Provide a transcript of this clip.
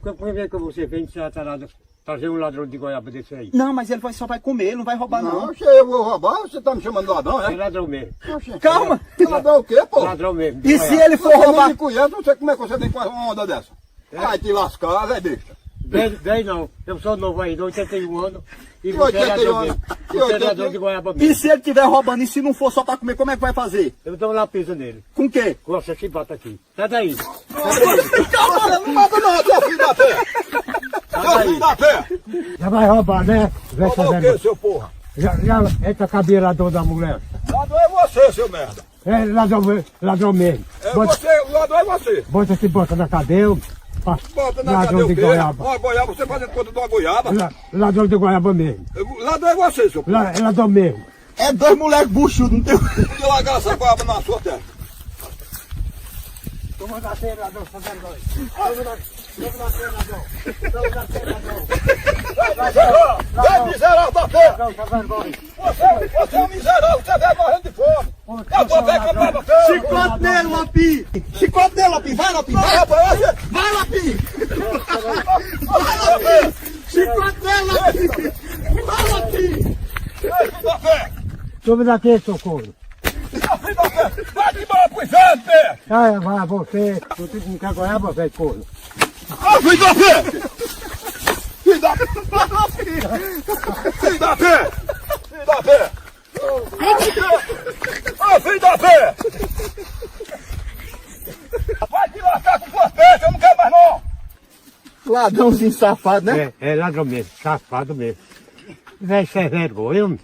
Como é que você vem trazer um ladrão de goiaba desse aí? Não, mas ele só vai comer, ele não vai roubar não. Não, eu vou roubar, você tá me chamando de ladrão, É é? ladrão mesmo. Calma! Ladrão o quê, pô? Ladrão mesmo. E se ele for Você nem roubar? me conhece, não sei como é que você vem com uma onda dessa. Vai te lascar, velho bicho. Vem não, eu sou novo ainda, 81 anos. E E você é 81 ladrão anos? mesmo. E Você é 81? ladrão de goiaba E mesmo. se ele estiver roubando e se não for só pra comer, como é que vai fazer? Eu dou um lapiso nele. Com o quê? Com essa chibata aqui. Sai daí. Calma, não mata não, seu filho da pé. Seu filho da pé. Já vai roubar, né? Roubar o quê, seu porra? Já entra cabelador da mulher. Ladrão é você, seu merda. É ladrão mesmo. É Bota, você, o ladrão é você. bota esse bota na cadeia. Bota na Ladrão cadeia o de quê? goiaba. Uma goiaba, você fazendo conta de uma goiaba. Ladrão de goiaba mesmo. Ladrão é você, seu porra. Ladrão mesmo. É dois moleques buchudos, não tem... Deixa eu largar essa goiaba na sua terra. Toma da feira, ladrão, tá vendo nós? Toma da feira, ladrão. Toma da feira, ladrão. Vai, miserável da pé. Ladrão, tá vendo nós? Você é um miserável, você vai morrendo de fome. Eu vou ver como é você. Chicote nele, Lapi! Chicote nele, Lapi! Vai, Lapi! Vai, Rapaz, vai Lapi! vai, Lapi. Chicote nele, Lapi! Vai, Lapi! Vai, filho da pé. Toma daqui, socorro. Filho da pé. Vai de bola pro inferno, pé. Sai, vai, você. Você não quer goiaba, velho, corno. Filho da pé. Filho da pé. Filho da pé. Filho da pé. Filho da pé. Vai te lascar com suas peças, eu não quero mais não. Ladrãozinho safado, né? É ladrão mesmo, safado mesmo. Velho, sem vergonha, homem.